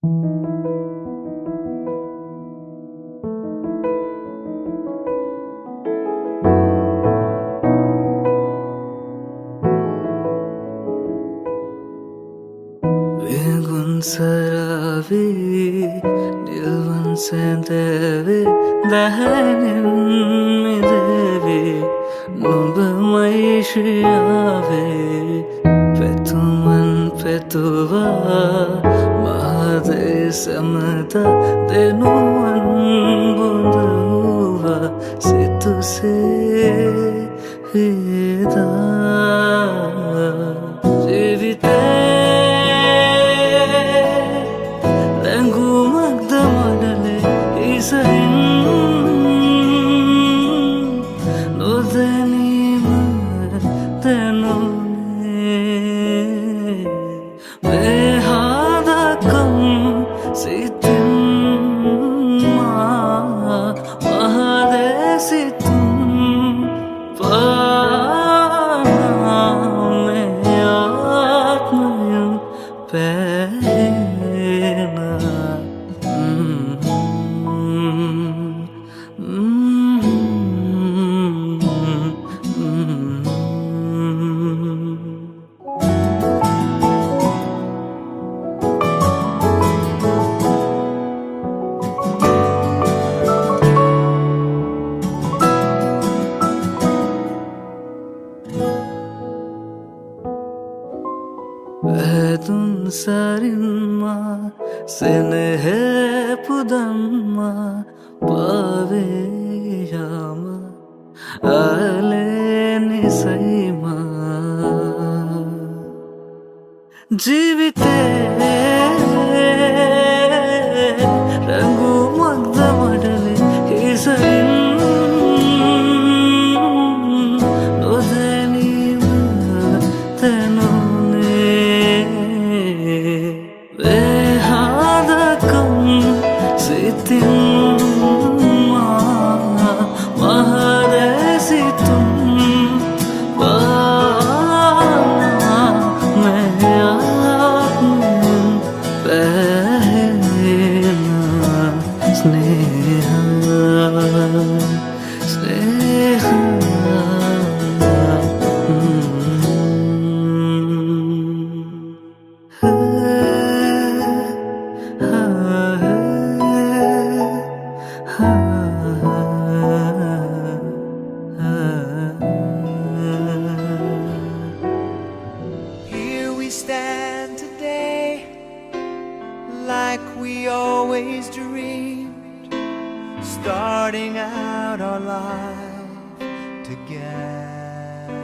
Vingun saravi nilvan sendevi dahanin midevi nuba maishriyave petuman petuva mahade samata denuan bunduva situ se hida jivite Vedun sarimma senehe pudamma paveyama aleni saima jivite rangu magda madale hisarin nodeni tenu Here we stand today, like we always dreamed, starting out our life together.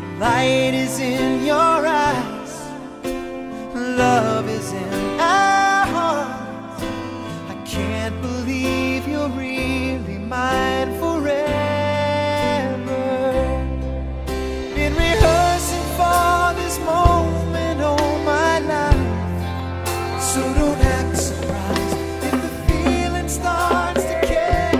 The light is in your eyes, love is in our hearts. I can't believe you're really mine forever. Been rehearsing for this moment all my life, so don't act surprised if the feeling starts to carry.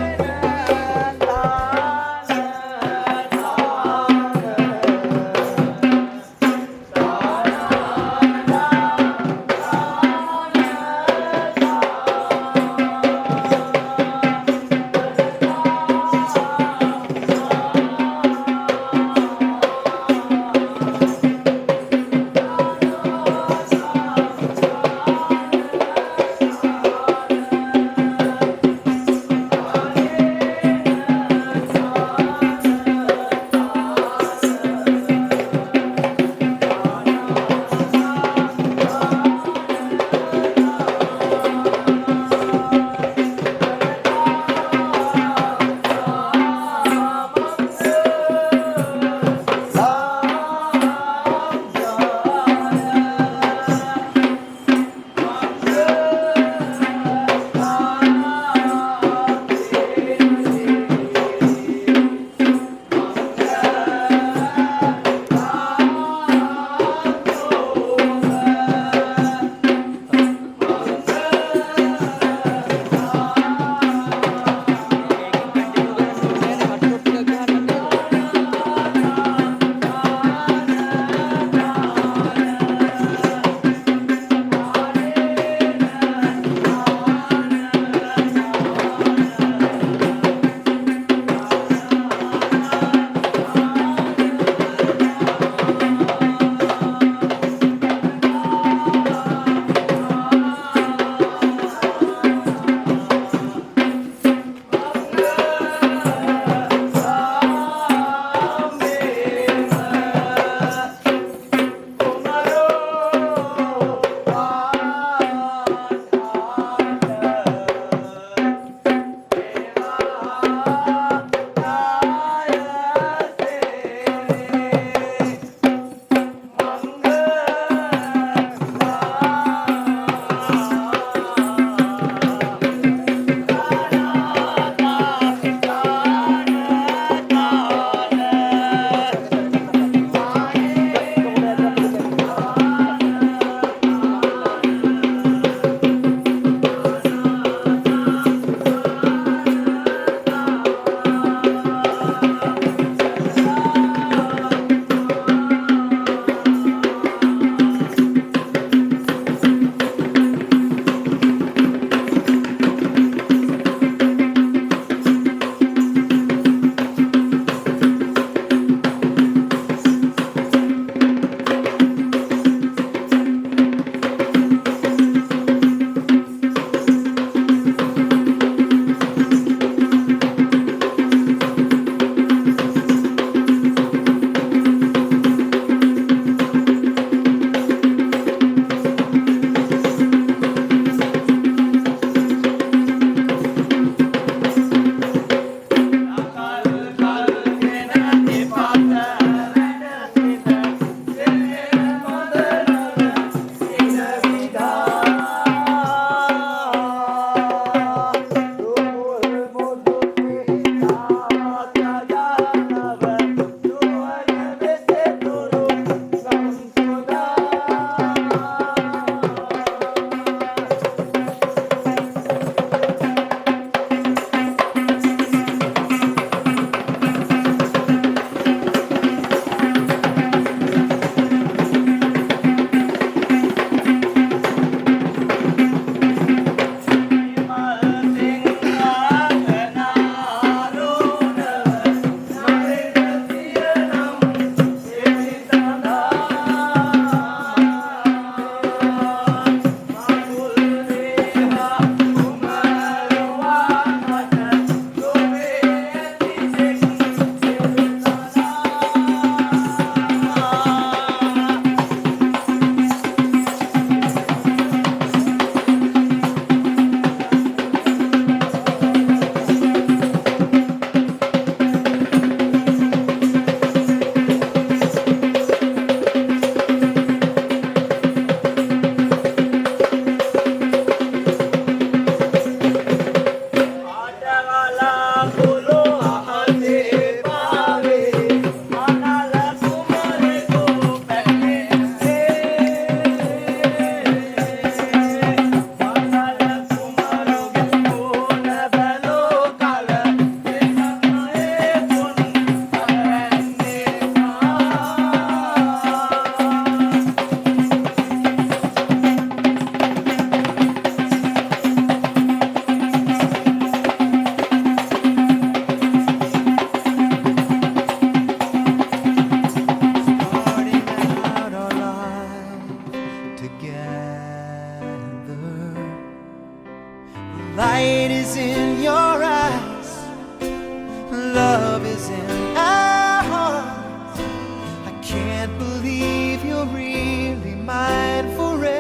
can't believe you're really mine forever.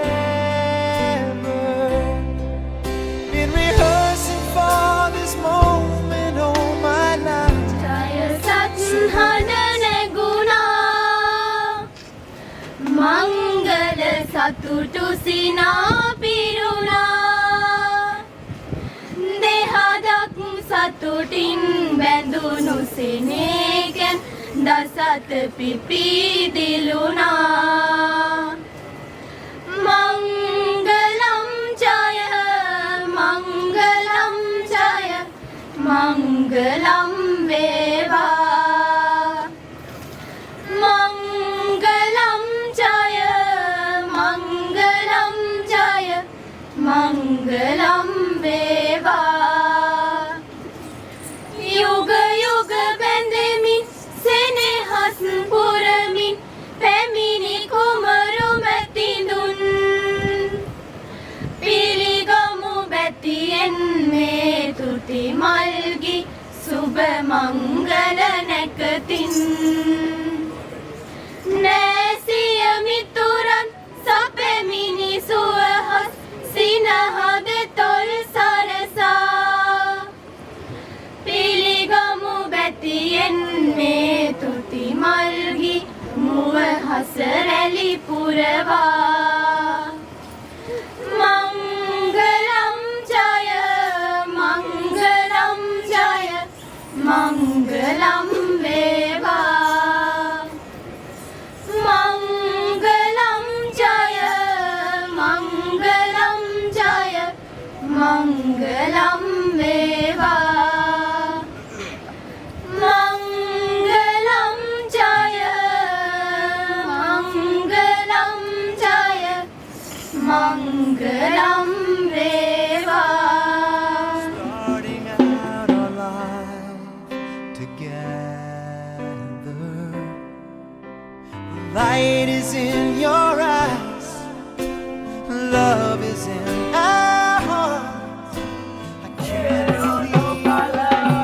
Been rehearsing for this moment all my life. මංගල සතුටු සිනා පිරුණා දෙහදක් සතුටින් බැඳුණු සෙනෙහෙන් දසත පිපිදිලුණා මංගලම් ජය මංගලම් ජය මංගලම් වේවා මංගලම් ජය මංගලම් ජය මංගලම් වේවා යුග යුග බැඳෙමින් සෙනෙහස් පුරමින් පැමිණි කුමරු මැතිඳුන් පිළිගමු බැතියෙන් මේ තුති මල්ගි සුබ මංගල නැකතින් නැසිය මිතුරන් සපෙමිනි සුවහස් සිනහද තොල් සරසා පිළිගමු බැතියෙන් මේ තුති මල්ගි මුව හස රැලි පුරවා මංගලම් ජය මංගලම් ජය මංගලම් වේවා මංගලම් ජය මංගලම් ජය මංගලම් වේවා මංගලම් ජය මංගලම් ජය මංගලම් වේවා Starting out our life together. Light is in your eyes, love is in our hearts. I can't believe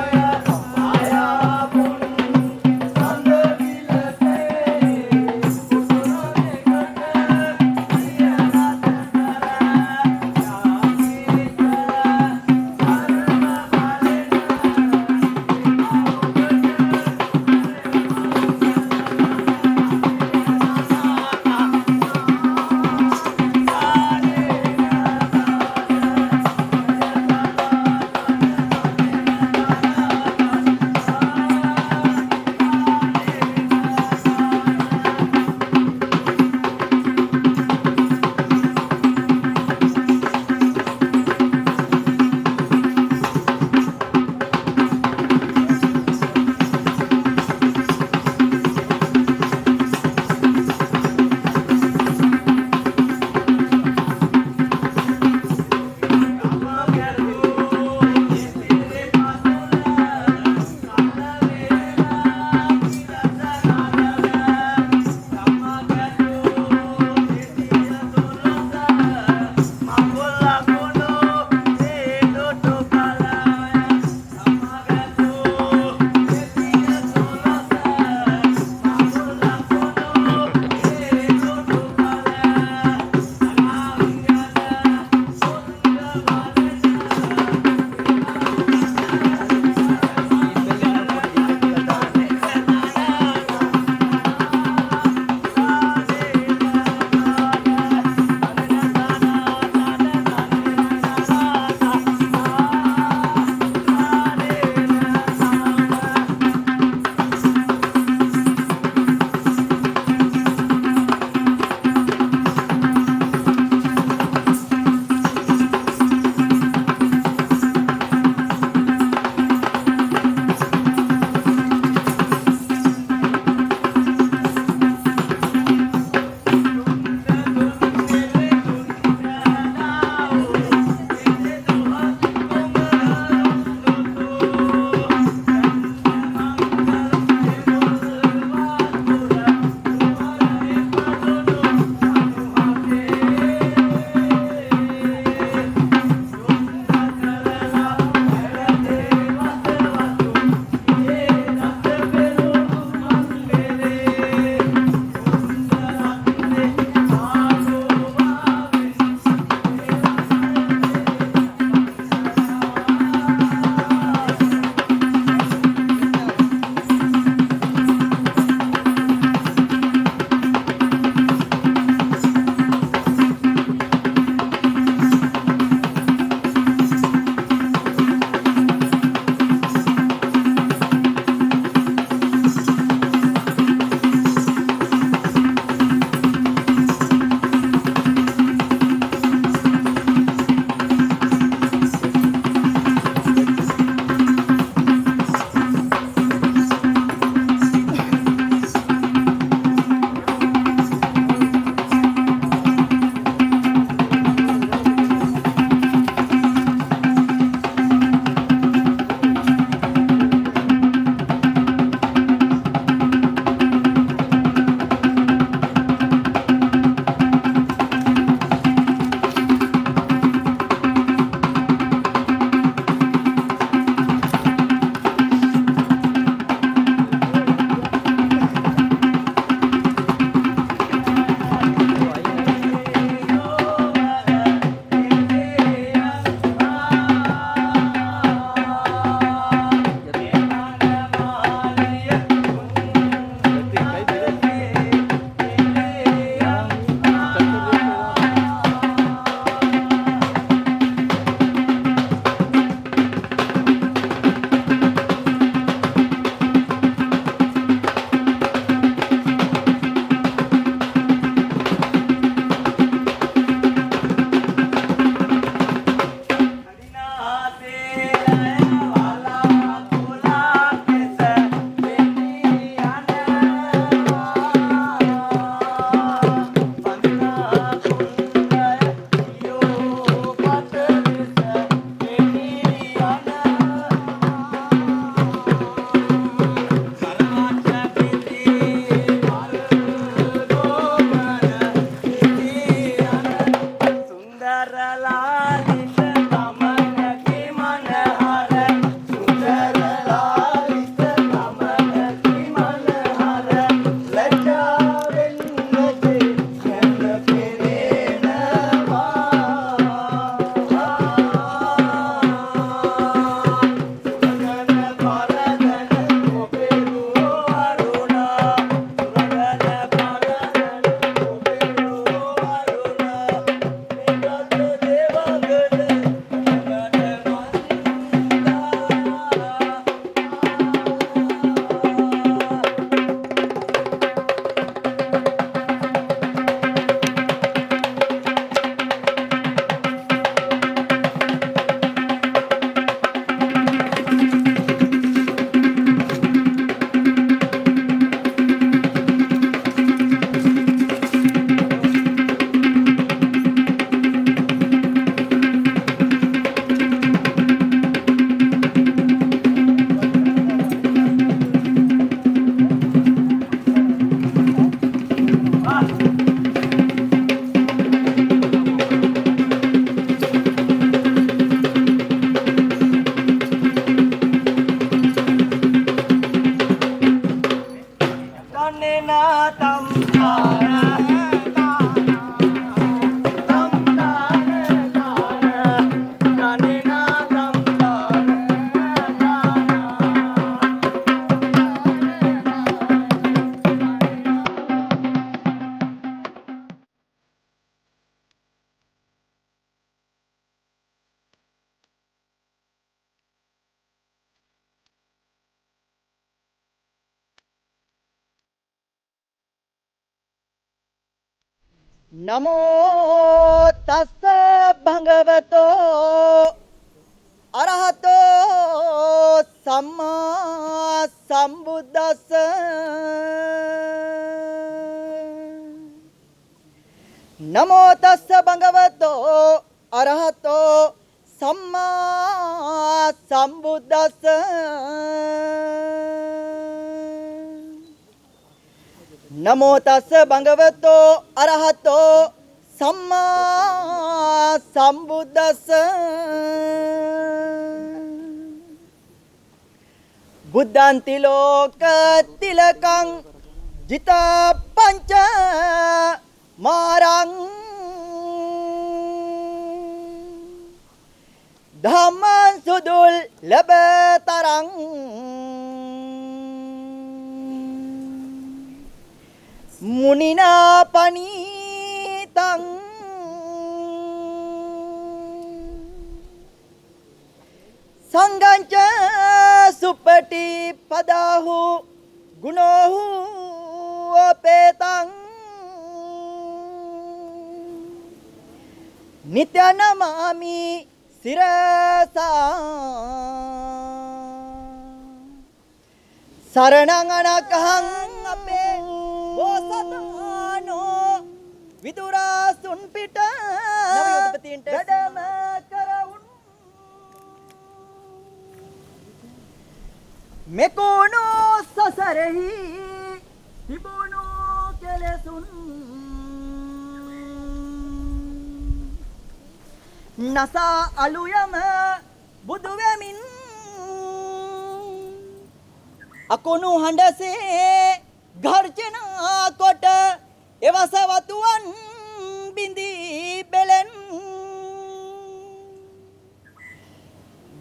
නමෝ තස්ස භගවතෝ අරහතෝ සම්මා සම්බුද්දස්ස නමෝ තස්ස භගවතෝ අරහතෝ සම්මා සම්බුද්දස්ස නමෝ තස්ස භගවතෝ අරහතෝ සම්මා සම්බුද්දස්ස බුද්ධාන්ති ලෝක තිලකං ජිත පංච මාරං ධම්මං සුදුල් ලබතරං මුනිනා පනීතං සංගංච සුපටි පදාහු ගුණෝහු අපේතං නිත්‍යනමාමි සිරසා සරණං අනකහං අපේ බෝසතානෝ විදුරාසුන් පිට නවයුධපතීන්ට වැඩම කරවුන් මෙකෝනු සසරෙහි තිබුණු කෙලෙසුන් නසා අලුයම බුදු වෙමින් අකුණු හඬසේ ගර්ජනා කොට එවසවතුන් බිඳී බෙලෙන්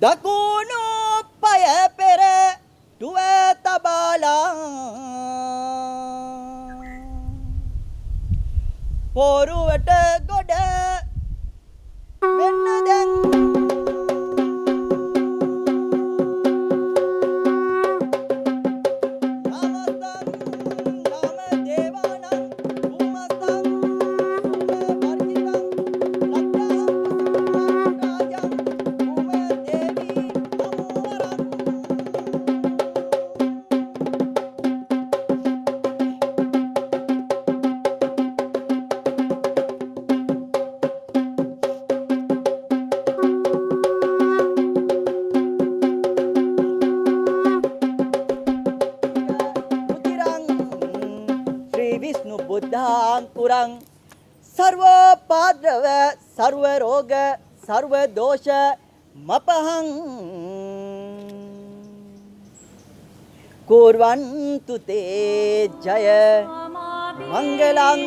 දකුණු පය පෙර දුව තබාලා පොරුවට ගොඩ වෙන්න දැන් බුද්ධාංකුරං සර්ව පාද්‍රව සර්ව රෝග සර්ව දෝෂ මපහං කුර්වන්තු තේ ජය මංගලං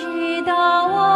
Jida wa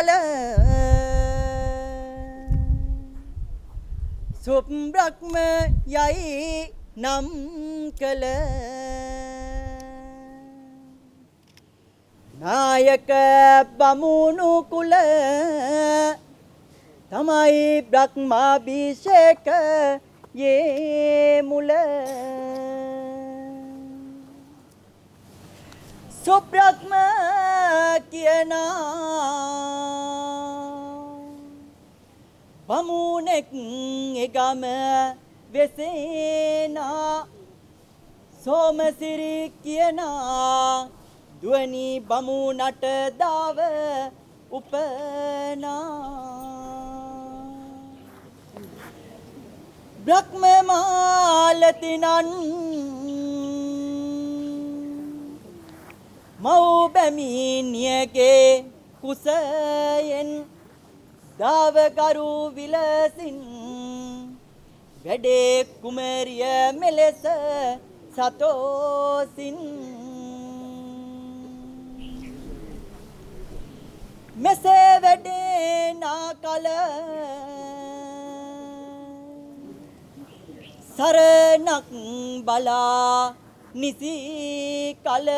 කල සුබ්‍රහ්ම යයි නම් කළ නායක බමුණු කුල තමයි බ්‍රහ්මාභිෂේක යේ මුල සුබ්‍රහ්ම කියනා බමුණෙක් එගම වෙසේනා සෝමසිරි කියනා දුවනි බමුණට දාව උපනා බ්‍රහ්ම මාලතිනන් මව් බැමිණියගේ කුසයෙන් දාවකරු විලසින් වැඩේ කුමරිය මෙලෙස සතෝසින් මෙසේ වැඩේ නාකල සරණක් බලා නිසි කල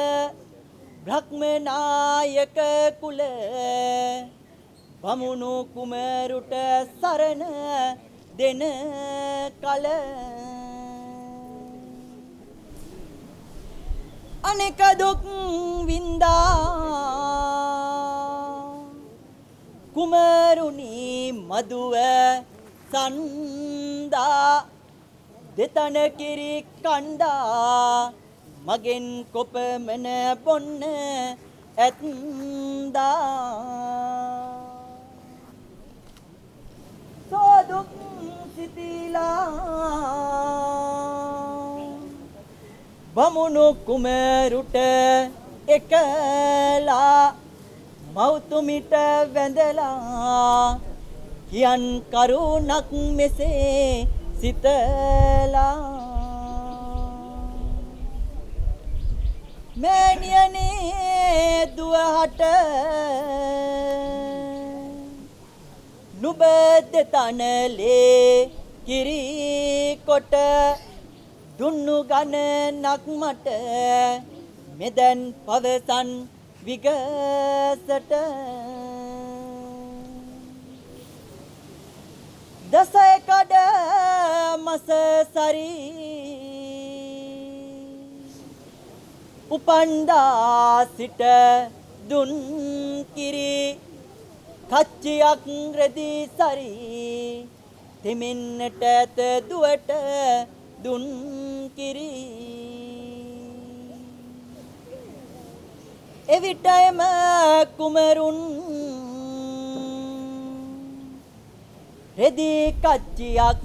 බ්‍රහ්මනායක කුල බමුණු කුමරුට සරණ දෙන කල අනෙක දුක් වින්දා කුමරුනි මදුව සන්දා දෙතන කිරි කණ්ඩා මගෙන් කොපමණ බොන්න ඇත්දා සෝදුක් සිතිලා බමුණු කුමරුට එකලා මෞතුමිට වැඳලා කියන් කරුණක් මෙසේ සිතලා මෑණියනේ දුවහට නුඹ දෙතනලේ කිරි කොට දුන්නු ගණනක් මට මෙදන් පවසන් විගසට දසකඩ මස සරි උපන්දා සිට දුන් කිරි කච්චියක් රෙදි සරි තෙමෙන්නට ඇත දුවට දුන් කිරි එවිටම කුමරුන් රෙදි කච්චියක්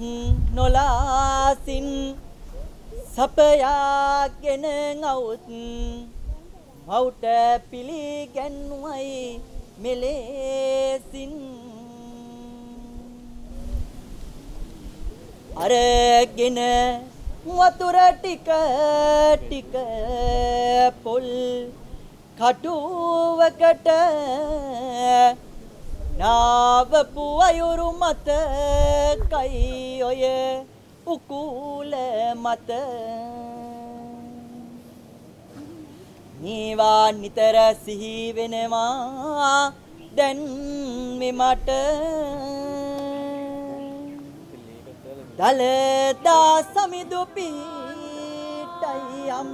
නොලාසින් සපයාගෙන ngවුත් මවුට පිළිගැන්වයි මෙලෙසින් අරගෙන වතුර ටික ටික පොල් කටුවකට නාවපු අයුරු මත කයි ඔය උකුල මත නීවා නිතර සිහි වෙනවා දැන් මෙමට දලදා සමිදු පිටයි යම්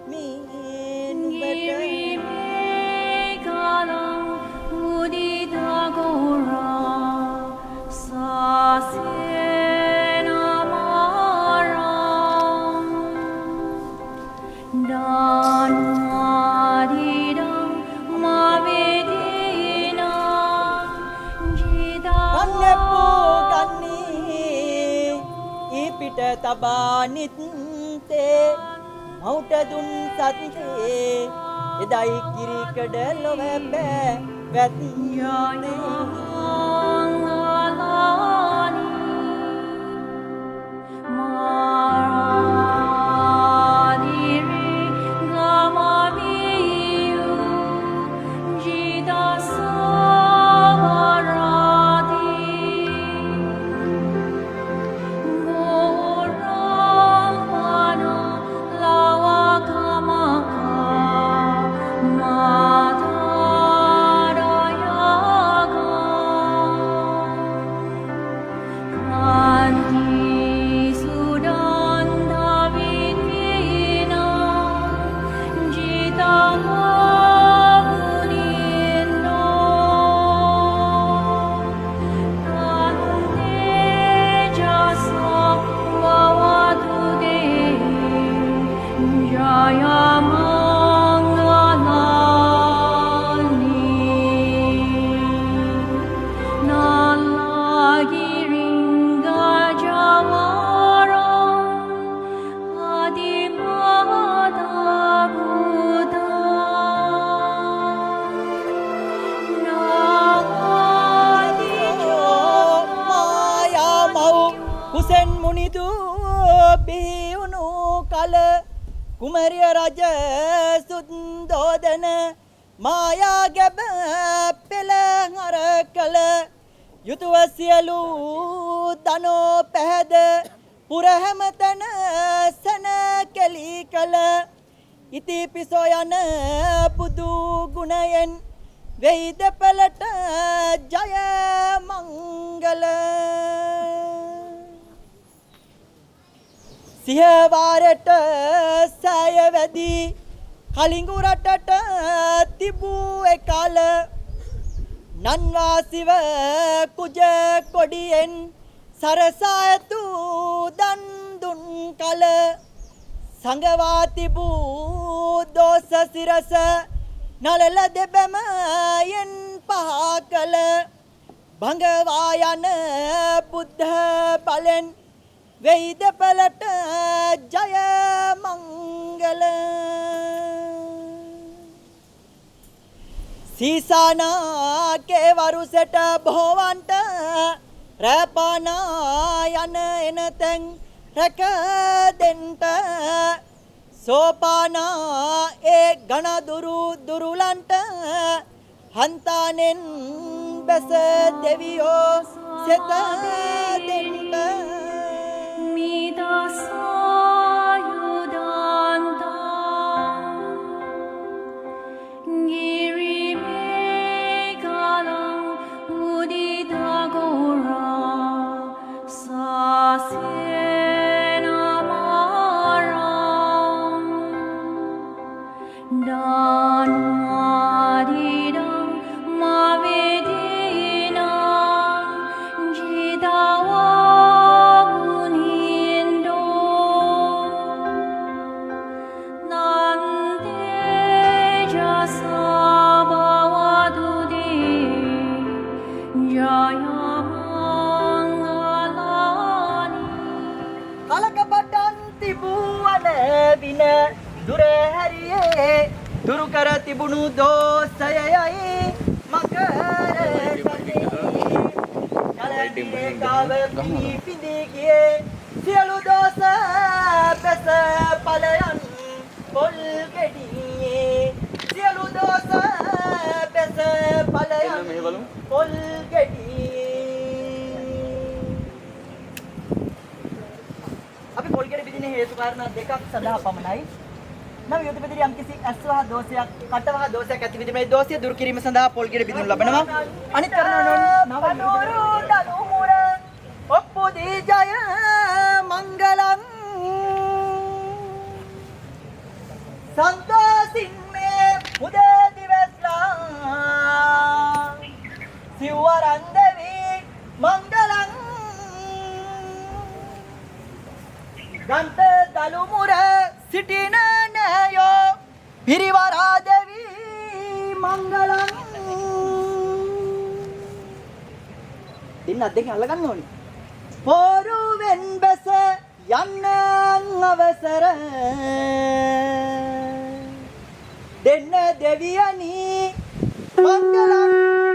මීන් තබා නිත්තේ මවුට දුන් සත්සේ එදයි කිරිකඩ ලොව බෑ වැත්යානේ Jida so කුමරිය රජ සුන්දෝදන මායා ගැබ පෙළ හර කළ යුතුව සියලු දනෝ පැහැද පුර හැමතැන සන කෙලි කළ ඉතිපිසෝ යන බුදු ගුණයෙන් වෙයිද පළට ජය මංගල සිහවාරට සෑය වැදි කලිඟු රටට තිබූ එකල නන්වාසිව කුජ කොඩියෙන් සරසා ඇතු දන් දුන් කල සංගවා තිබූ දෝස සිරස නලල දෙබැම යෙන් පහ කල භංගවා යන බුද්ධ බලෙන් වෙයිද පළට ජය මංගල සීසානා කේවරුසට බොවන්ට රැපානා යන එනතෙන් රැක දෙන්ට සෝපානා ඒ ගණ දුරුලන්ට හන්තානෙන් බැස දෙවියෝ සෙත දෙන්ට දුරු කර තිබුණු දෝෂයයි මකර කලේ කාව පිපිදී ගියේ සියලු දෝෂ පැස ඵලයන් පොල් ගෙඩියේ සියලු දෝෂ පැස ඵලයන් පොල් ගෙඩියේ අපි පොල් ගෙඩි බිදින හේතු කාරණා දෙකක් සඳහා පමණයි නව යුතුපතිරි යම් කිසි ඇස්වහ දෝෂයක් කටවහ දෝෂයක් ඇති විදිහේ මේ දෝෂය දුරු කිරීම සඳහා පොල් ගෙඩි බිඳුනු ලබනවා අනිත් කරන නව දනුමුර ඔප්පුදී ජය මංගලං සන්තෝසින් මේ මුදේ දිවස්ලා සිවරන් දෙවි මංගලං ගන්ත දලුමුර සිටින නයෝ පිරිවරා දෙවි මංගලං දෙන්න දෙකෙන් අල්ලගන්න ඕනේ පොරුවෙන් බැස යන්න අවසර දෙන්න දෙවියනි මංගලං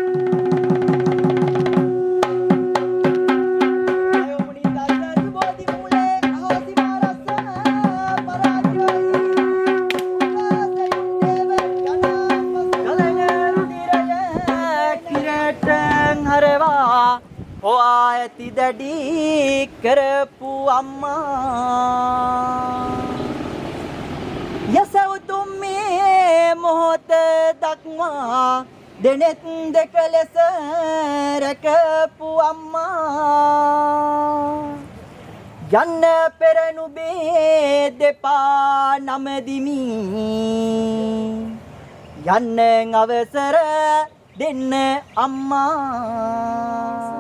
ඇති දැඩි කරපු අම්මා යසවුතුම් මේ මොහොත දක්වා දෙනෙත් දෙක ලෙස රැකපු අම්මා යන්න පෙර නුඹේ දෙපා නමදිමි යන්න අවසර දෙන්න අම්මා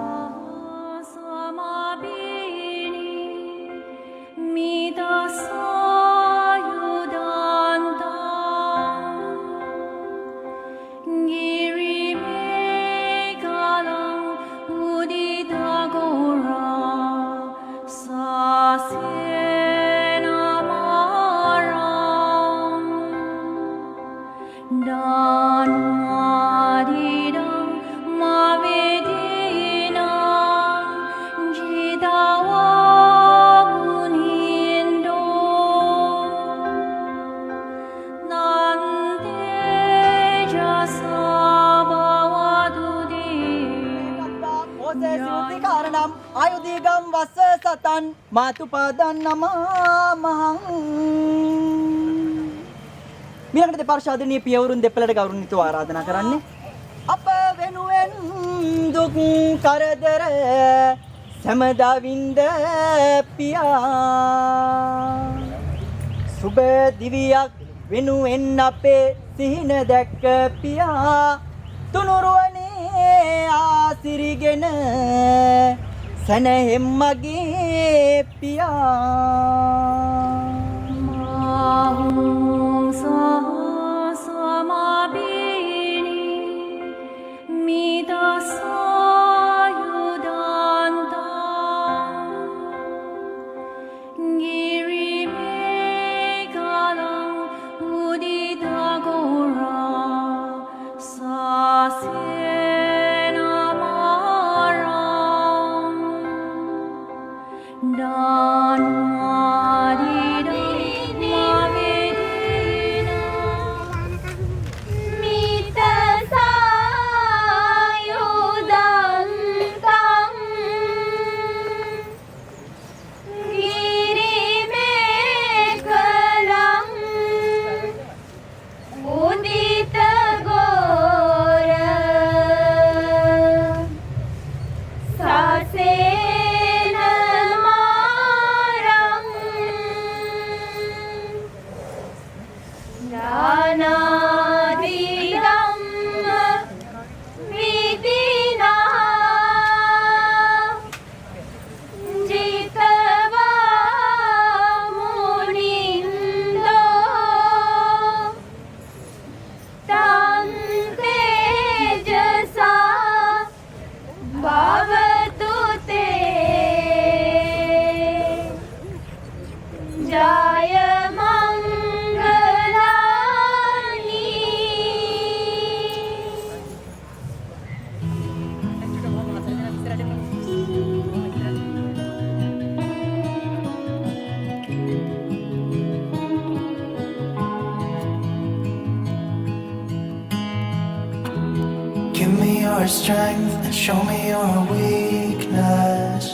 යම් ආයුධීගම් වස්ස සතන් මාතු පදන් නමහං. මිලකට දෙපාර්ශ්වාදනීය පියවරුන් දෙපළට ගෞරවණීයව ආරාධනා කරන්නේ අප වෙනුවෙන් දුක් කරදර සමදා වින්ද පියා. සුබ දිවියක් වෙනුවෙන් අපේ සිහින දැක්ක පියා. තුනුරුවනේ ආසිරිගෙන සැනහෙම් මගේ පියා. Give me your strength and show me your weakness.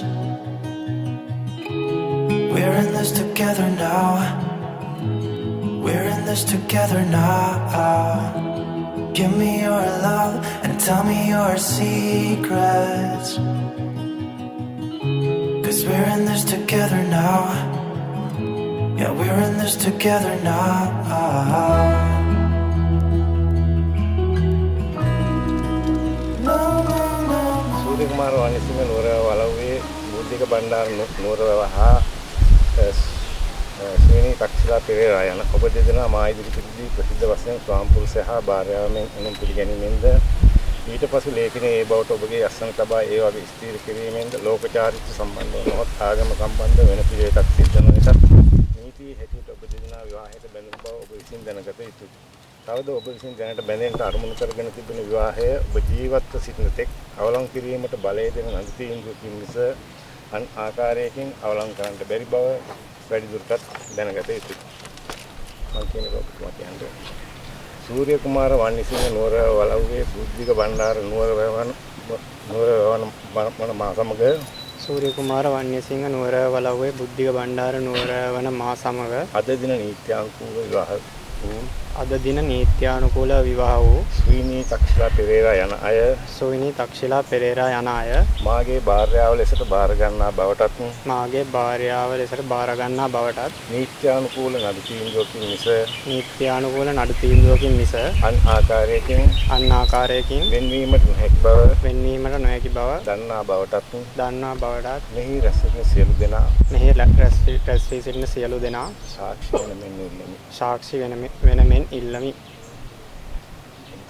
We're in this together now. We're in this together now. Give me your love and tell me your secrets. 'Cause we're in this together now. Yeah, we're in this together now. සූර්ය කුමාර වනිසිංහ නුවරවැව වලව්වේ බුද්ධික බණ්ඩාර නුවරවැව හා ශ්‍රේණී තක්ෂිලා පෙරේරා යන ඔබ දෙදෙනා මා ඉදිරිපිටදී ප්‍රසිද්ධ වශයෙන් ස්වාමිපුරුෂය හා භාර්යාවෙන් එනම් පිළිගැනීමෙන්ද ඊට පසු ලේඛනයේ ඒ බවට ඔබගේ අස්සන තබා ඒ වගේ ස්ථීර කිරීමෙන්ද ලෝකචාරිත්‍ර සම්බන්ධව නොහොත් ආගම සම්බන්ධ වෙන පිළිවෙතක් සිද්ධ නො විටත් නීතියේ හැටියට ඔබ දෙදෙනා විවාහයට බැඳුණු බව ඔබ විසින් දැනගත යුතුයි. තවද ඔබ විසින් දැනට බැඳෙන්නට අරමුණු කරගෙන තිබෙන විවාහය ඔබ ජීවත්ව සිටින තෙක් අවලං කිරීමට බලය දෙන නඩු තීන්දුවකින් මිස අන් ආකාරයකින් අවලං කරන්නට බැරි බව වැඩිදුරටත් දැනගත යුතුයි. මම කියන්නේ ඔබතුමා කියන්නේ සූර්ය කුමාර වනිසිංහ නුවරවැව වලව්වේ බුද්ධික බණ්ඩාර නුවරවැව මා සමග සූර්ය කුමාර වන්‍යසිංහ නුවරවැව වලව්වේ බුද්ධික බණ්ඩාර නුවරවැව මා සමග අද දින නීත්‍යානුකූල විවාහ වූ අද දින නීත්‍යානුකූල විවාහ වූ ශ්‍රීනී තක්ෂිලා පෙරේරා යන අය සොයිනී තක්ෂිලා පෙරේරා යන අය මාගේ භාර්යාව ලෙසට බාර ගන්නා බවටත් මාගේ භාර්යාව ලෙසට බාර ගන්නා බවටත් නීත්‍යානුකූල නඩු තීන්දුවකින් මිස නීත්‍යානුකූල නඩු තීන්දුවකින් මිස අන් ආකාරයකින් වෙන්වීමට නොහැකි බව දන්නා බවටත් මෙහි රැස් වී සිටින සියලු දෙනා සාක්ෂි වෙනමෙන් ඉල්ලමි.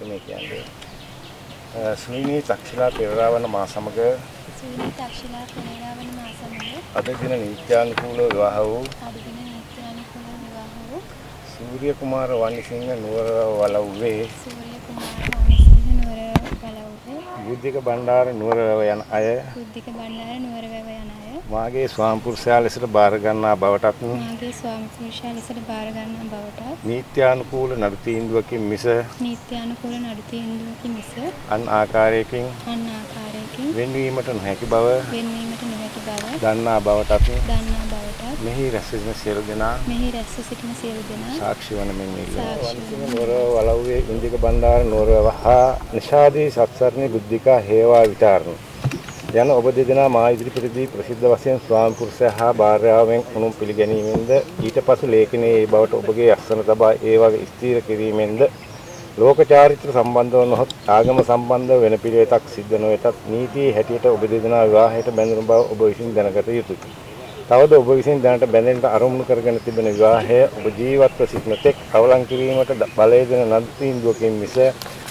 මේ කියන්නේ ශ්‍රීනී තක්ෂිලා පෙරේරා වන මා සමග අද දින නීත්‍යානුකූල විවාහ වූ සූර්ය කුමාර වනිසිංහ නුවරවැව වලව්වේ බුද්ධික බණ්ඩාර නුවරවැව යන අය මාගේ ස්වාමිපුරුෂයා ලෙසට බාර ගන්නා බවටත් නීත්‍යානුකූල නඩු තීන්දුවකින් මිස අන් ආකාරයකින් ඥාතීන්ගෙන් වෙන්වීමට නොහැකි බව වෙන්වීමට නොහැකි බව දන්නා බවටත් දන්නා බවටත් මෙහි රැස් සිටින සියලු දෙනා මෙහි රැස්ව සිටින සියලු දෙනා සාක්ෂි වන මෙන් ඉල්ලනවා. සාක්ෂි වන්සිංහ නුවර වලව්වේ ඉන්දික බණ්ඩාර නුවර හා නිශාදී සත්සරණී බුද්ධිකා හේවා විචාරණ යන ඔබ දෙදෙනා මා ඉදිරිපිටදී ප්‍රසිද්ධ වශයෙන් ස්වාමි පුරුෂයා හා භාර්යාවෙන් උණුම් පිළිගැනීමෙන්ද ඊට පසු ලේඛනයේ ඒ බවට ඔබගේ අත්සන තබා ඒ වගේ ස්ථීර කිරීමෙන්ද ලෝක චාරිත්‍ර සම්බන්ධව නොහොත් ආගම සම්බන්ධ වෙන පිළිවෙතක් සිද්ධ නොවේතත් නීතියේ හැටියට ඔබ දෙදෙනා විවාහයට බැඳුණු බව ඔබ විසින් දැනගත යුතුයි. තවද ඔබ විසින් දැනට බැඳෙන්නට අරමුණු කරගෙන තිබෙන විවාහය ඔබ ජීවත්ව සිටින තෙක් අවලං කිරීමට බලය දෙන නඩු තීන්දුවකින් මිස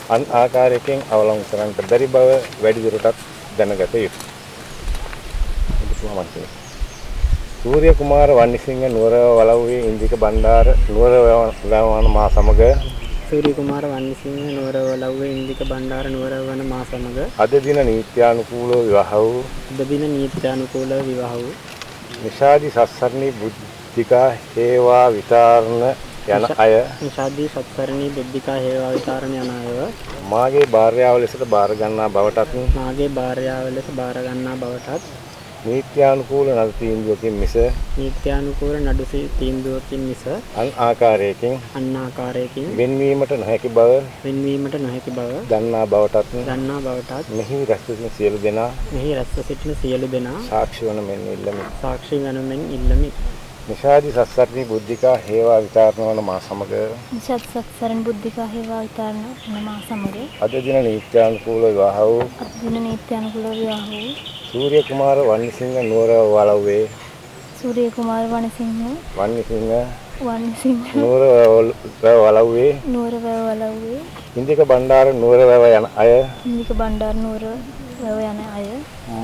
අන් ආකාරයකින් අවලං කරන්නට බැරි බව වැඩිදුරටත් දැනගත යුතුයි. සූර්ය කුමාර වන්නිසිංහ නුවර වලව්වේ ඉන්දික බණ්ඩාර නුවර වන මා සමග සූර්ය කුමාර වන්නිසිංහ නුවර වලව්වේ ඉන්දික බණ්ඩාර නුවර වන මා සමග අද දින නීත්‍යානුකූලව විවාහ වූ දෙදින නීත්‍යානුකූලව විවාහ වූ නිශාදී සත්සරණී බුද්ධිකා හේවා විචාරණ යන අය නිශාදී සත්සරණී බුද්ධිකා හේවා විචාරණ යන අයව මාගේ භාර්යාව ලෙසට බාර ගන්නා බවටත් මාගේ භාර්යාව ලෙස බාර ගන්නා බවටත් නීත්‍යානුකූල නඩු තීන්දුවකින් මිස නීත්‍යානුකූල නඩු තීන්දුවකින් මිස අන් ආකාරයකින් වෙන්වීමට නොහැකි බව දන්නා බවටත් මෙහි රැස් සිටින සියලු දෙනා සාක්ෂි වන මෙන් ඉල්ලමි. නිශාදී සත්සරණී බුද්ධිකා හේවා විචාරණ වන මා සමග නිශාදී සත්සරණ බුද්ධිකා හේවා විචාරණ වන මා සමග අද දින නීත්‍යානුකූල විවාහ වූ සූර්ය කුමාර වන්නිසිංහ නුවර වලව්වේ නුවර වලව්වේ ඉන්දික බණ්ඩාර නුවර වැව යන අය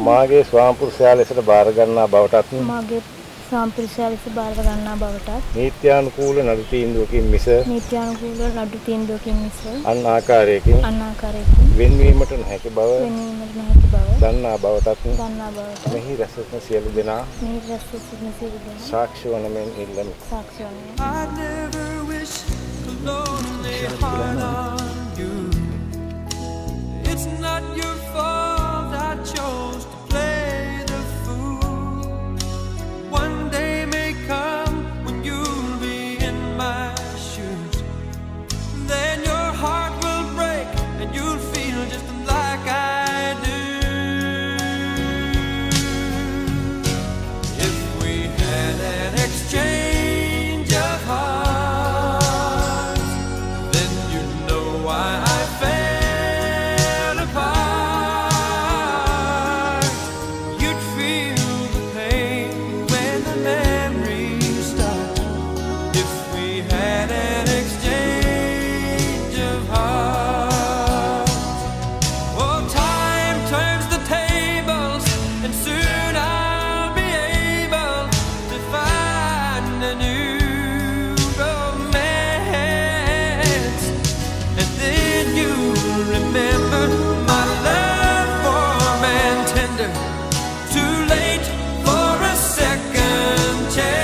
මාගේ ස්වාම පුරුෂයා ලෙසට බාර ගන්නා බවටත් නීත්‍යානුකූල නඩු තීන්දුවකින් මිස අන් ආකාරයකින් වෙන්වීමට නොහැකි බව දන්නා බවටත් මෙහි රැස් සිටින සියලු දෙනා සාක්ෂි වන මෙන් ඉල්ලමි. I never wish a lonely heart on you. It's not your fault I chose to play the fool. One day may come when you'll be in my shoes. Then your heart will break and you'll feel just like I do. If we had an exchange of hearts, then you'd know why I fell apart. You'd feel the pain when the memories start. If we had an exchange of hearts, oh, time turns the tables, and soon I'll be able to find a new romance. And then you'll remember my love warm and tender, too late for a second chance.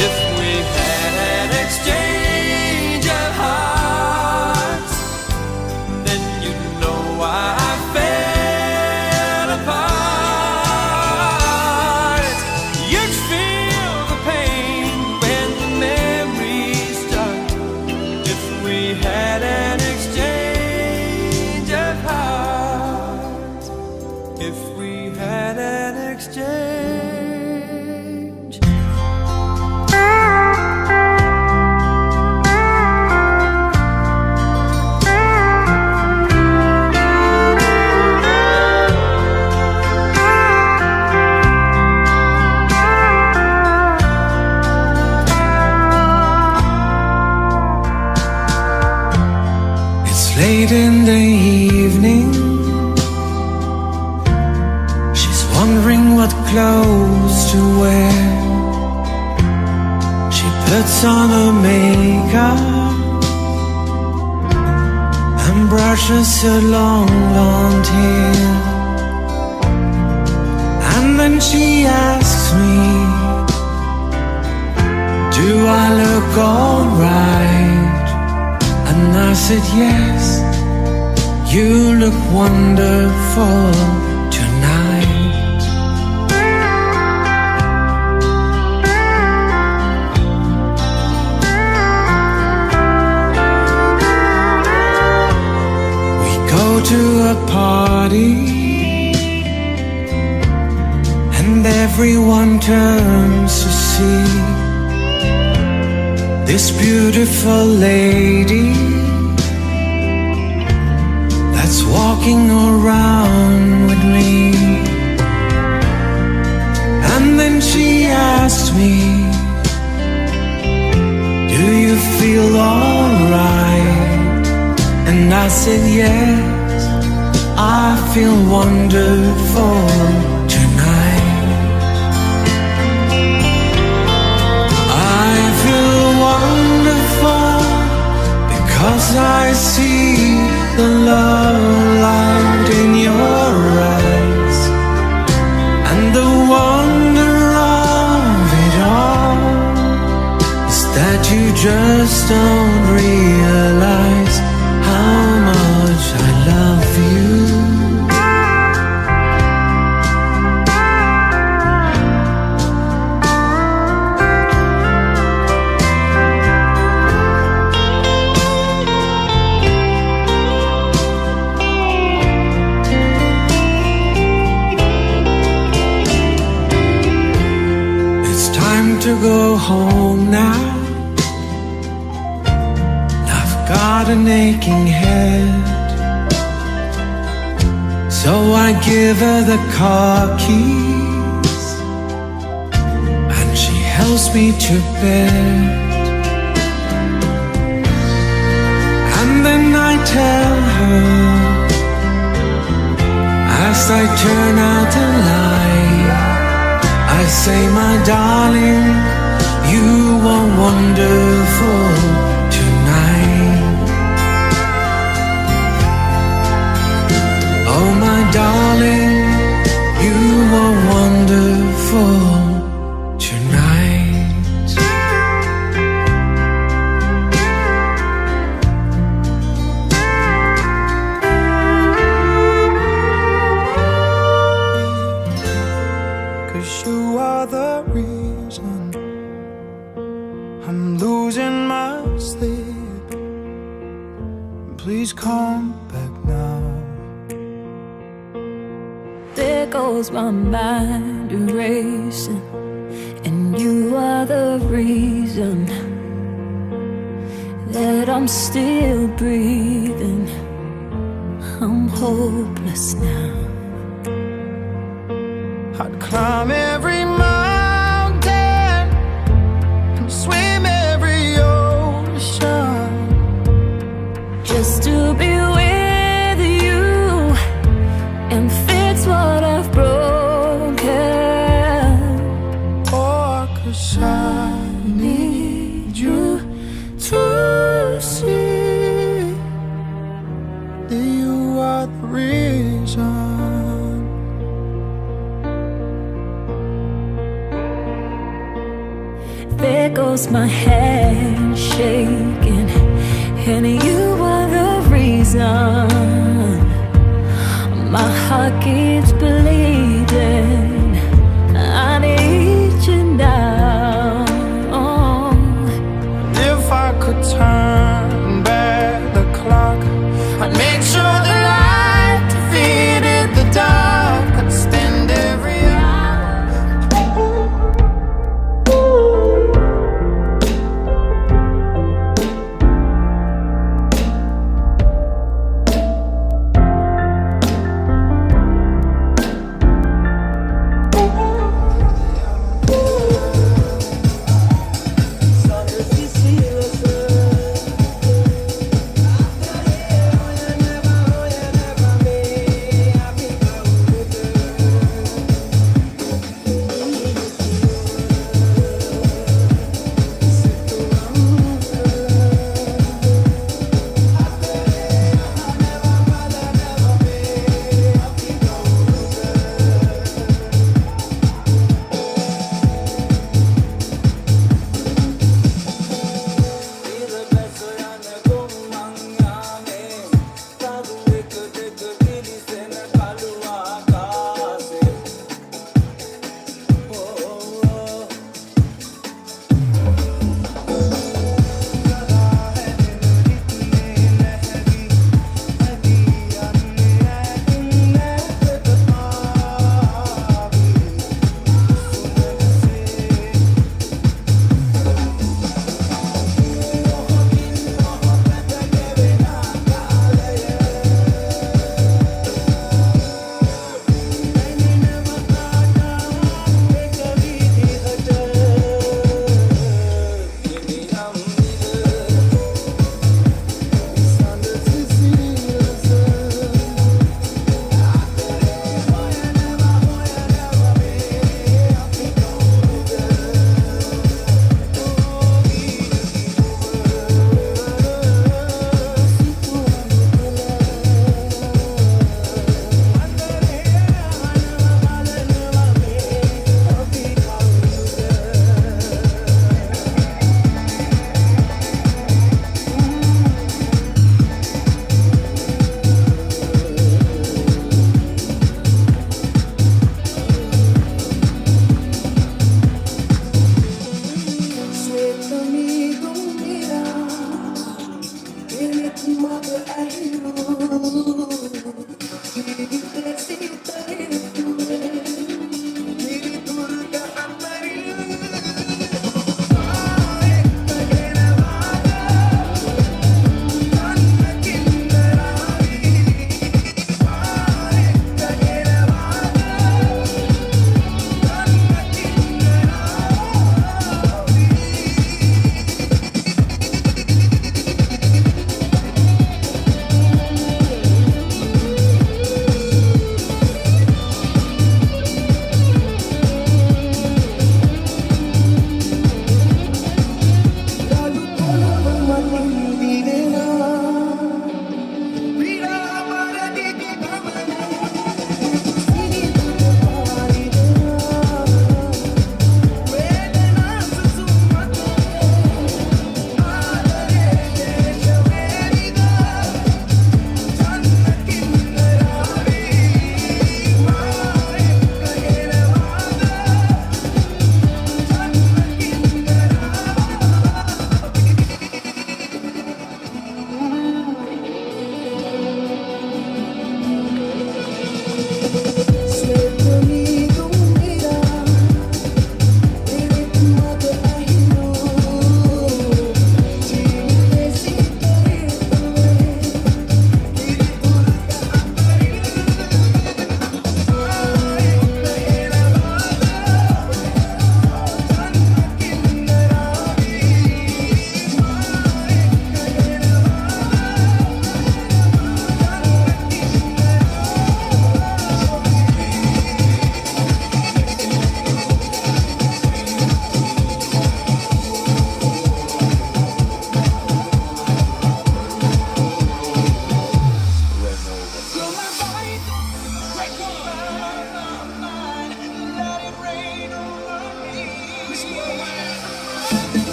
If we had an exchange of hearts, then you'd know why I fell apart. You'd feel the pain when the memories start. If we had an exchange of hearts, if we had an exchange. It's late in the evening. She's wondering what clothes to wear. She puts on her makeup and brushes her long blonde hair. And then she asks me, do I look alright? And I said yes, you look wonderful tonight. We go to a party and everyone turns to see this beautiful lady that's walking around with me. And then she asked me, do you feel alright? And I said yes, I feel wonderful tonight. I feel wonderful because I see the love light in your eyes, and the wonder of it all is that you just don't realize how much I love you. To go home now, I've got an aching head, so I give her the car keys and she helps me to bed. And then I tell her, as I turn out the light, I say, my darling, you are wonderful tonight. Oh, my darling, you are wonderful tonight. Cause you are the reason I'm losing my sleep. Please come back now. There goes my mind erasing, and you are the reason that I'm still breathing. I'm hopeless now. I'd climb every mountain and swim every ocean just to be with you and fix what I've broken. Oh, 'cause I need you to see that you are the reason. There goes my hand shaking, and you are the reason my heart keeps bleeding. I need you now. If I could turn back the clock, I'd make sure the light defeated the dark. I'd spend every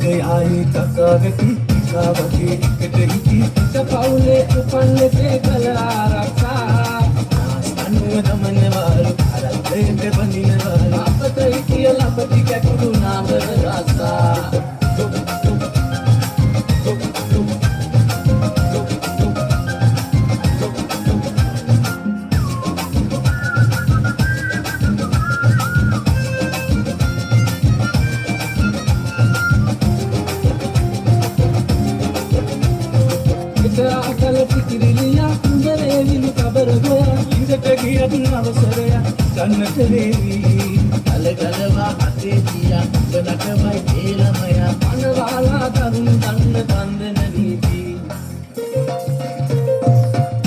ගයායි කකාවකි කාවකි එකට හිටි තපවුලේ උපන්නේ සේකල ආරක්ෂා ආස්තන්ව දමනවාලු අරද්දෙන්ට බඳිනවාලු අපත හිටිය ලපටි කැකුළු නාමර රස්සා ගන්නට වේවි අලගලවා අතේ තියා උඹලටමයි හේලමයා අනවාලා තරුණ දන්න බන්ධන නීති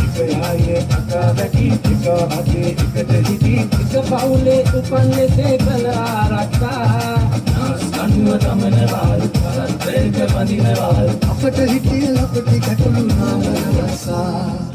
ඉපයායේ අකාවැකි එකවගේ එකට හිටි එක පවුලේ උපන්නේ සේකල ආරක්ෂා ආස්කන්ව දමනවාලු පරද්දේක බඳිනවාලු අපට හිටිය ලපටි කැටළු නාමන රසා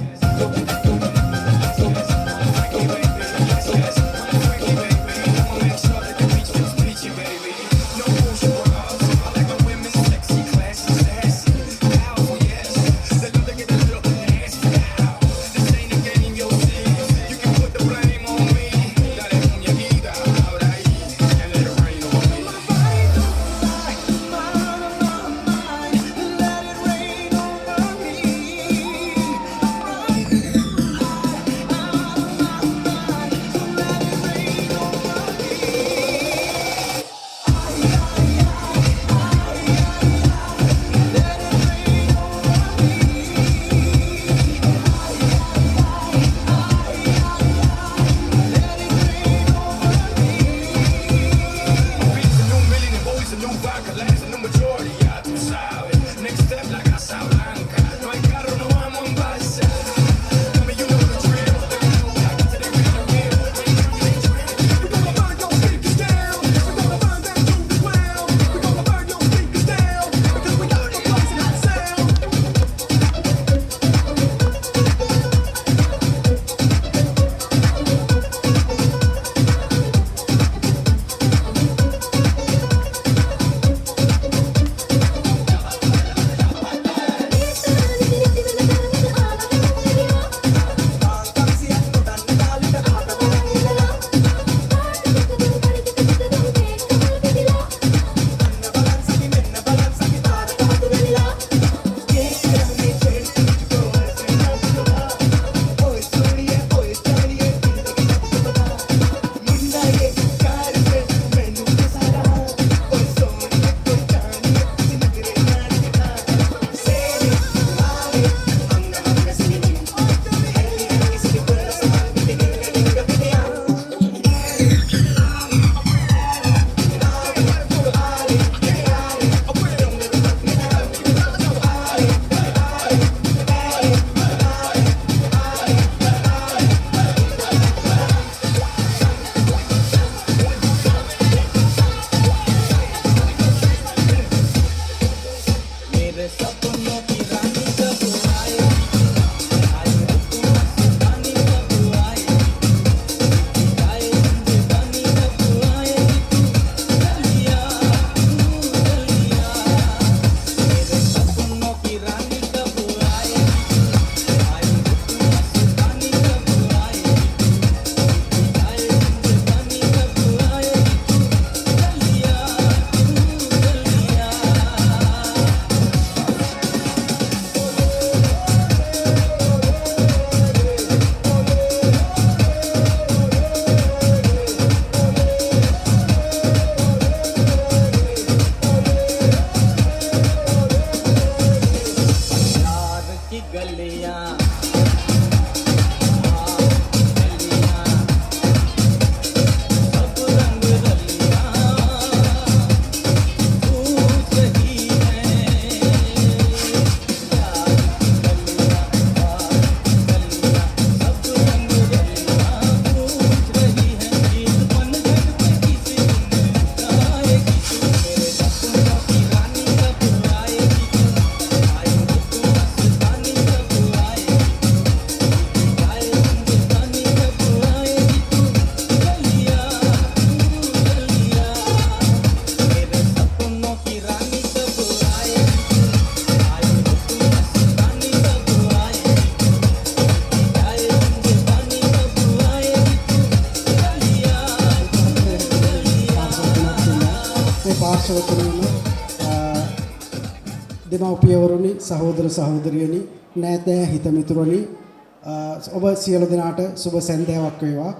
ආශිර්වාද දෙමව්පියවරුනි සහෝදර සහෝදරියනි නැතෑ හිතමිතුරනි ඔබ සියලු දෙනාට සුබ සන්ධ්‍යාවක් වේවා.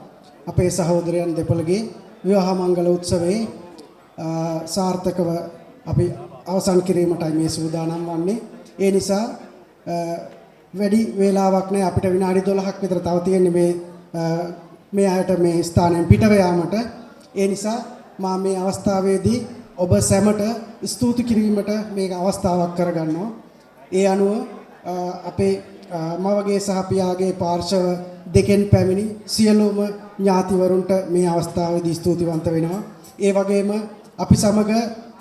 අපේ සහෝදරයන් දෙපළගේ විවාහ මංගල උත්සවයේ සාර්ථකව අපි අවසන් කිරීමටයි මේ සූදානම් වන්නේ. ඒ නිසා වැඩි වේලාවක් නැහැ, අපිට විනාඩි 12ක් විතර තව තියෙන්නේ මේ අයට මේ ස්ථානයෙන් පිටව යාමට. ඒ නිසා මා මේ අවස්ථාවේදී ඔබ සැමට ස්තුති කිරීමට මේක අවස්ථාවක් කරගන්නවා. ඒ අනුව අපේ මවගේ සහ පියාගේ පාර්ශව දෙකෙන් පැමිණි සියලුම ඥාතිවරුන්ට මේ අවස්ථාවේදී ස්තුතිවන්ත වෙනවා. ඒ වගේම අපි සමග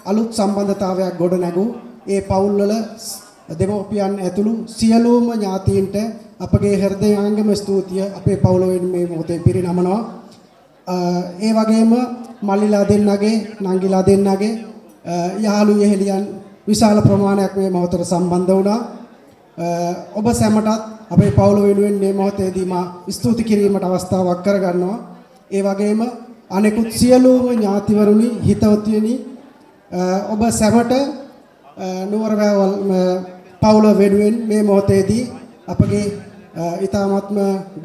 අලුත් සම්බන්ධතාවයක් ගොඩ නැගූ ඒ පවුල්වල දෙමව්පියන් ඇතුළු සියලුම ඥාතීන්ට අපගේ හෘදයාංගම ස්තුතිය අපේ පවුල වෙනුවෙන් මේ මොහොතේ පිරිනමනවා. ඒ වගේම මල්ලිලා දෙන්නගේ නංගිලා දෙන්නගේ යහළු යෙහෙලියන් විශාල ප්‍රමාණයක් මේ මොහොතට සම්බන්ධ වුණා. ඔබ සැමටත් අපේ පවුල වෙනුවෙන් මේ මොහොතේදී මා ස්තුති කිරීමට අවස්ථාවක් කරගන්නවා. ඒ වගේම අනෙකුත් සියලුම ඥාතිවරුනි හිතවතුනි ඔබ සැමට නුවරවැල් පවුල වෙනුවෙන් මේ මොහොතේදී අපගේ ඊ타ත්ම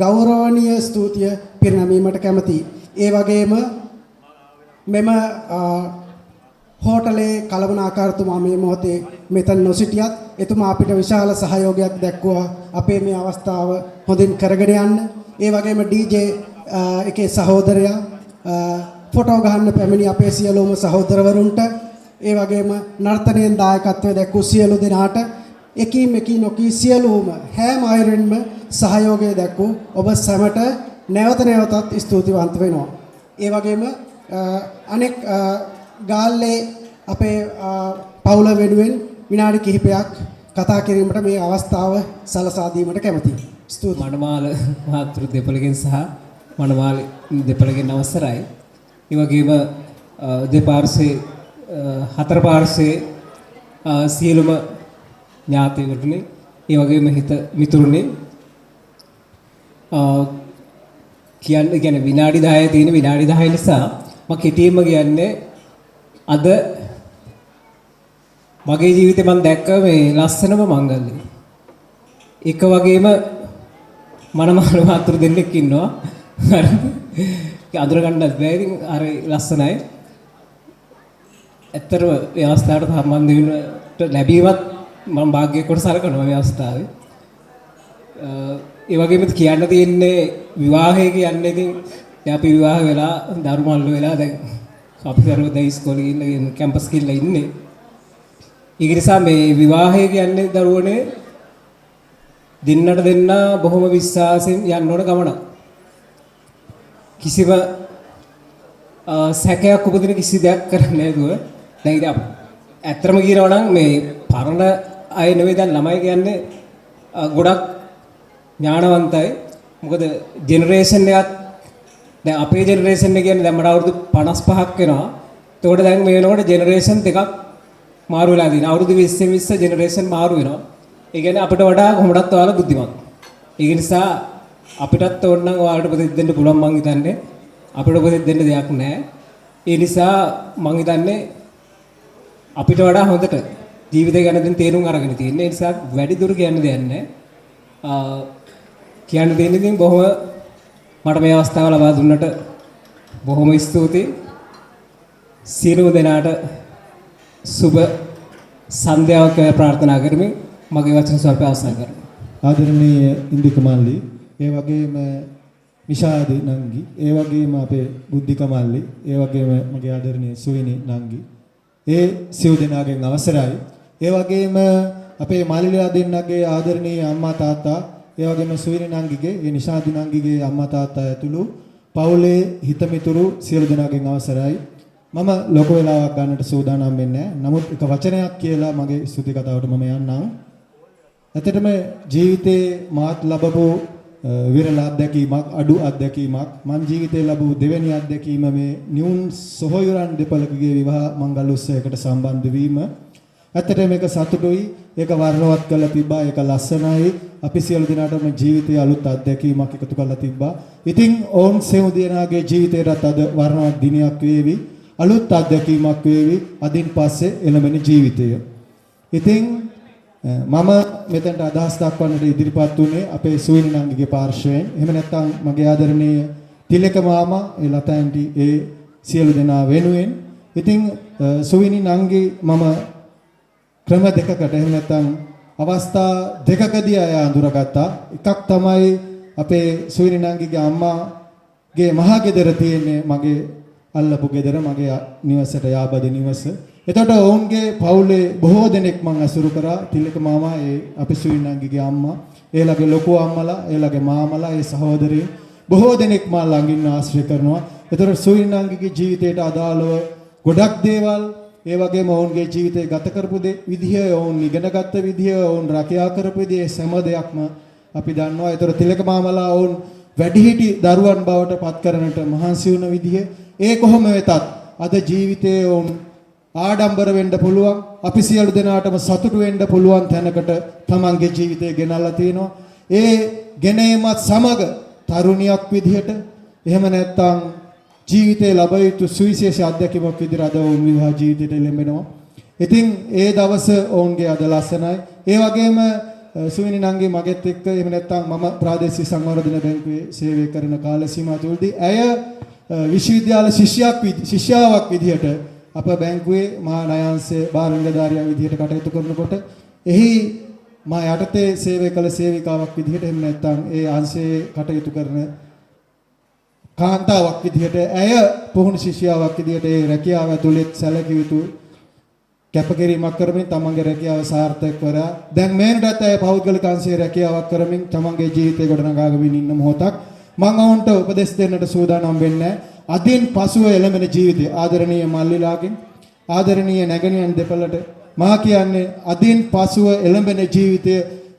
ගෞරවනීය ස්තුතිය පිරිනැමීමට කැමැතියි. ඒ වගේම මෙම හෝටලේ කළමනාකාරතුමා මේ මොහොතේ මෙතන නොසිටියත් එතුමා අපිට විශාල සහයෝගයක් දැක්වුවා අපේ මේ අවස්ථාව හොඳින් කරගෙන යන්න. ඒ වගේම DJ එකේ සහෝදරයා ෆොටෝ ගන්න පැමිණි අපේ සියලුම සහෝදරවරුන්ට, ඒ වගේම නර්තනයෙන් දායකත්වය දැක්වූ සියලු දෙනාට එකින් නොකී සියලුම හැම අයරින්ම සහයෝගය දැක්වූ ඔබ සැමට නැවත නැවතත් ස්තුතිවන්ත වෙනවා. ඒ වගේම අනෙක් ගාල්ලේ අපේ පවුල වෙනුවෙන් විනාඩි කිහිපයක් කතා කිරීමට මේ අවස්ථාව සලසා දීමට කැමැතියි. ස්තුතියි. මනමාල මාතෘ දෙපළගෙන් සහ මනමාල දෙපළගෙන් අවසරයි. ඒ වගේම දෙපාර්ශ්වයේ හතර පාර්ශ්වයේ සියලුම ඥාතිවරුනි, ඒ වගේම හිත මිතුරුනි කියන්නේ විනාඩි 10 තියෙන විනාඩි 10 නිසා මම කෙටියෙන්ම කියන්නේ අද මගේ ජීවිතේ මම දැක්ක මේ ලස්සනම මංගල්‍ය. එක වගේම මනමාල මාතෘ දෙන්නෙක් ඉන්නවා. අඳුර ගන්නත් බැහැ. ඉතින් අර ලස්සනයි. ඇත්තටම මේ අවස්ථාවට සම්බන්ධ වෙන්නට ලැබීමත් මම භාග්‍යයක් කොට සලකනවා මේ අවස්ථාවේ. ඒ වගේම කියන්න තියෙන්නේ විවාහය කියන්නේ ඉතින් අපි විවාහ වෙලා දරුමල්ලු වෙලා දැන් අපි කරුව දැන් ඉස්කෝලේ ගිහින් කැම්පස් ගිහිල්ලා ඉන්නේ. ඒ නිසා මේ විවාහය කියන්නේ දරුවනේ දෙන්නට දෙන්න බොහොම විශ්වාසයෙන් යන්න ඕන ගමනක්. කිසිම සැකයක් උපදින කිසි දෙයක් කරන්නේ නැතුව දැන් ඉතින් ඇත්තම කියනවා නම් මේ පරණ අය නෙවෙයි දැන් ළමයි කියන්නේ ගොඩක් ඥානවන්තයි. මොකද ජෙනරේෂන් එකත් දැන් අපේ ජෙනරේෂන් එක කියන්නේ දැන් මට අවුරුදු 55ක් වෙනවා. එතකොට දැන් මේ වෙනකොට ජෙනරේෂන් දෙකක් මාරු වෙලා තියෙනවා. අවුරුදු 20 ජෙනරේෂන් මාරු වෙනවා. ඒ කියන්නේ අපිට වඩා කොහොමදත් ඔයාලා බුද්ධිමත්. ඒ නිසා අපිටත් ඕන නම් ඔයාලට උපදෙස් දෙන්න පුළුවන් මං හිතන්නේ. අපිට උපදෙස් දෙන්න දෙයක් නැහැ. ඒ නිසා මං හිතන්නේ අපිට වඩා හොඳට ජීවිතය ගැන දැන් තේරුම් අරගෙන තියෙන. ඒ නිසා වැඩි දුර කියන්න දෙයක් නැහැ. කියන්න දෙන්නේ ඉතින් බොහොම මට මේ අවස්ථාව ලබා දුන්නට බොහොම ස්තුතියි. සියලුම දෙනාට සුබ සන්ධ්‍යාවක් ප්‍රාර්ථනා කරමින් මගේ වචන ස්වල්ප අවසන් කරනවා. ආදරණීය ඉන්දික මල්ලි, ඒ වගේම නිෂාද නංගි, ඒ වගේම අපේ බුද්ධික මල්ලි, ඒ වගේම මගේ ආදරණීය සුවිනි නංගි, ඒ සිව් දෙනාගෙන් අවසරයි. ඒ වගේම අපේ මල්ලිලා දෙන්නගේ ආදරණීය අම්මා තාත්තා, ඒ වගේම සුවිනි නංගිගේ, ඒ නිෂාද නංගිගේ අම්මා තාත්තා ඇතුළු පවුලේ හිතමිතුරු සියලු දෙනාගෙන් අවසරයි. මම ලොකු වෙලාවක් ගන්නට සූදානම් වෙන්නේ නැහැ. නමුත් එක වචනයක් කියලා මගේ ස්තුති කතාවට මම යන්නම්. ඇත්තටම ජීවිතේ මාත් ලැබපු විරල අත්දැකීමක්, අඩු අත්දැකීමක්, මං ජීවිතේ ලැබූ දෙවෙනි අත්දැකීම මේ නියුන් සොහොයුරන් දෙපළකගේ විවාහ මංගල උත්සවයකට සම්බන්ධ වීම. ඇත්තටම මේක සතුටුයි, ඒක වර්ණවත් කරලා තිබ්බා, ඒක ලස්සනයි. අපි සියලු දෙනාටම ජීවිතයේ අලුත් අත්දැකීමක් එකතු කරලා තිබ්බා. ඉතින් ඔවුන් සෙව් දෙනාගේ ජීවිතයටත් අද වර්ණවත් දිනයක් වේවි. අලුත් අත්දැකීමක් වේවි අදින් පස්සේ එළඹෙන ජීවිතය. ඉතින් මම මෙතනට අදහස් දක්වන්නට ඉදිරිපත් වුණේ අපේ සුවිනි නංගිගේ පාර්ශවයෙන්. එහෙම නැත්නම් මගේ ආදරණීය තිලක මාමා, ඒ ලතා ඇන්ටි, ඒ සියලු දෙනා වෙනුවෙන්. ඉතින් සුවිනි නංගි මම ක්‍රම දෙකකට එහෙම නැත්නම් අවස්ථා දෙකකදී අය අඳුරගත්තා. එකක් තමයි අපේ සුවිනි නංගිගේ අම්මාගේ මහා ගෙදර තියෙන්නේ මගේ අල්ලපු ගෙදර, මගේ නිවසට යාබද නිවස. එතකොට ඔවුන්ගේ පවුලේ බොහෝ දෙනෙක් මම අසුරු කරා. තිලක මාමා, ඒ අපේ සුවිනි නංගිගේ අම්මා, ඒලගේ ලොකු අම්මලා, ඒලගේ මාමලා, ඒ සහෝදරයන් බොහෝ දෙනෙක් මා ළඟින් ආශ්‍රය කරනවා. එතකොට සුවිනි නංගිගේ ජීවිතයට අදාළව ගොඩක් දේවල්, ඒ වගේම ඔවුන්ගේ ජීවිතය ගත කරපු විදිහ, ඔවුන් ඉගෙනගත්ත විදිහ, ඔවුන් රැකියා කරපු විදිහ, සෑම දෙයක්ම අපි දන්නවා. ඒතර තිලක මාමලා ඔවුන් වැඩිහිටි දරුවන් බවට පත් කරන්නට මහන්සි වුණ විදිහ, ඒ කොහොම වෙතත් අද ජීවිතයේ ඔවුන් ආඩම්බර වෙන්න පුළුවන්, අපි සියලු දෙනාටම සතුටු වෙන්න පුළුවන් තැනකට තමන්ගේ ජීවිතය ගෙනල්ලා තිනවා. ඒ ගෙනීමත් සමග තරුණියක් විදිහට, එහෙම නැත්නම් ජීවිතේ ලැබ යුතු සුවිශේෂ අත්දැකීමක් විදිහට අද ඔවුන් විවාහ ජීවිතයට එළඹෙනවා. ඉතින් ඒ දවස ඔවුන්ගේ අද ලස්සනයි. ඒ වගේම සුවිනි නංගි මගෙත් එක්ක, එහෙම නැත්නම් මම ප්‍රාදේශීය සංවර්ධන බැංකුවේ සේවය කරන කාල සීමාව තුළදී ඇය විශ්වවිද්‍යාල ශිෂ්‍යාවක් විදිහට අප බැංකුවේ මහා ණයාංශයේ භාර නිලධාරියා විදිහට කටයුතු කරනකොට එහි මා යටතේ සේවය කළ සේවිකාවක් විදිහට, එහෙම නැත්නම් ඒ අංශයේ කටයුතු කරන කාන්තාවක් විදිහට ඇය පුහුණු ශිෂ්‍යාවක් විදිහට ඒ රැකියාව ඇතුළේ සැලකිය යුතු කැපකිරීමක් කරමින් තමන්ගේ රැකියාව සාර්ථක කරා. දැන් මේනටත් ඇය පෞද්ගලික අංශයේ රැකියාවක් කරමින් තමන්ගේ ජීවිතය ගොඩනගාගෙන ඉන්න මොහොතක් මම ඔවුන්ට උපදෙස් දෙන්නට සූදානම් වෙන්නේ. අදින් පසුව එළඹෙන ජීවිතය ආදරණීය මල්ලිලාගෙන්, ආදරණීය නැගණියන් දෙපළට මා කියන්නේ අදින් පසුව එළඹෙන ජීවිතය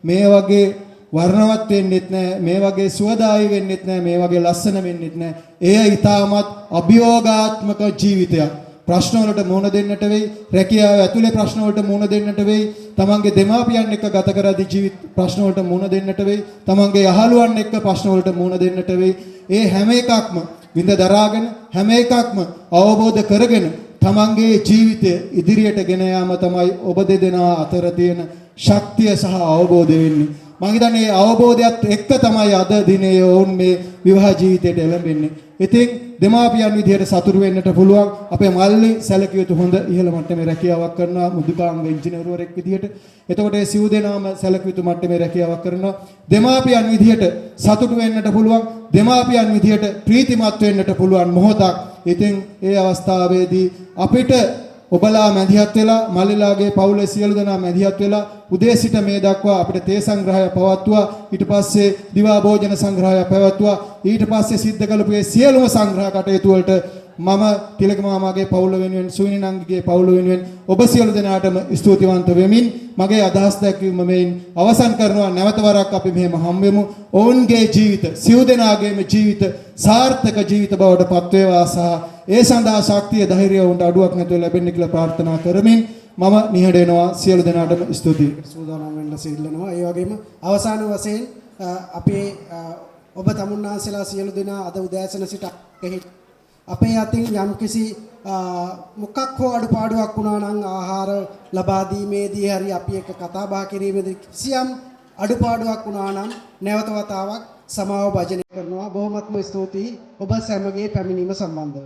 මේ වගේ වර්ණවත් වෙන්නෙත් නැහැ, මේ වගේ සුවදායි වෙන්නෙත් නැහැ, මේ වගේ ලස්සන වෙන්නෙත් නැහැ. එය ඊටමත් අභියෝගාත්මක ජීවිතයක්. ප්‍රශ්න වලට මුහුණ දෙන්නට වෙයි, රැකියාව ඇතුලේ ප්‍රශ්න වලට මුහුණ දෙන්නට වෙයි, තමන්ගේ දෙමාපියන් එක්ක ගත කරද්දී ජීවිත ප්‍රශ්න වලට මුහුණ දෙන්නට වෙයි, තමන්ගේ යහළුවන් එක්ක ප්‍රශ්න වලට මුහුණ දෙන්නට වෙයි. ඒ හැම එකක්ම විඳ දරාගෙන, හැම එකක්ම අවබෝධ කරගෙන තමන්ගේ ජීවිතය ඉදිරියට ගෙන යාම තමයි ඔබ දෙදෙනා අතර තියෙන ශක්තිය සහ අවබෝධය වෙන්නේ. මම හිතන්නේ මේ අවබෝධයත් එක්ක තමයි අද දිනේ ඔවුන් මේ විවාහ ජීවිතයට එළඹෙන්නේ. ඉතින් දෙමාපියන් විදිහට සතුටු වෙන්නට පුළුවන්. අපේ මල්ලි සැලකිය යුතු හොඳ ඉහළ මට්ටමේ රැකියාවක් කරනවා, මුදුකාංග ඉංජිනේරුවරයෙක් විදිහට. එතකොට ඒ සිව් දෙනාම සැලකිය යුතු මට්ටමේ රැකියාවක් කරනවා. දෙමාපියන් විදිහට සතුටු වෙන්නට පුළුවන්, දෙමාපියන් විදිහට ප්‍රීතිමත් වෙන්නට පුළුවන් මොහොතක්. ඉතින් ඒ අවස්ථාවේදී අපිට ඔබලා මැදිහත් වෙලා, මල්ලිලාගේ පවුලේ සියලු දෙනා මැදිහත් වෙලා උදේ සිට මේ දක්වා අපිට තේ සංග්‍රහය පවත්වුවා. ඊට පස්සේ දිවා භෝජන සංග්‍රහය පවත්වුවා. ඊට පස්සේ සිද්ධ කළපු මේ සියලුම සංග්‍රහ කටයුතු වලට මම තිලක මාමාගේ පවුල වෙනුවෙන්, සුවිනි නංගිගේ පවුල වෙනුවෙන් ඔබ සියලු දෙනාටම ස්තුතිවන්ත වෙමින් මගේ අදහස් දැක්වීම මෙයින් අවසන් කරනවා. නැවත වරක් අපි මෙහෙම හම්බෙමු. ඔවුන්ගේ ජීවිත, සියලු දෙනාගේම ජීවිත සාර්ථක ජීවිත බවට පත් වේවා සහ ඒ සඳහා ශක්තිය, ධෛර්යය උන්ට අඩුවක් නැතුව ලැබෙන්න කියලා ප්‍රාර්ථනා කරමින් මම නිහඬ වෙනවා. සියලු දෙනාටම ස්තුතියි. සූදානම් වෙන්න සිල්ලනවා. ඒ වගේම අවසාන වශයෙන් අපේ ඔබ තමුන්නාන්සලා සියලු දෙනා අද උදෑසන සිට අපේ අතින් යම්කිසි මොකක් හෝ අඩුපාඩුවක් වුණා නම් ආහාර ලබා දීමේදී හරි අපි එක්ක කතා බහ කිරීමේදී කිසියම් අඩුපාඩුවක් වුණා නම් නැවත වතාවක් සමාව භජනය කරනවා. බොහොමත්ම ස්තුතියි ඔබ සැමගේ පැමිණීම සම්බන්ධව.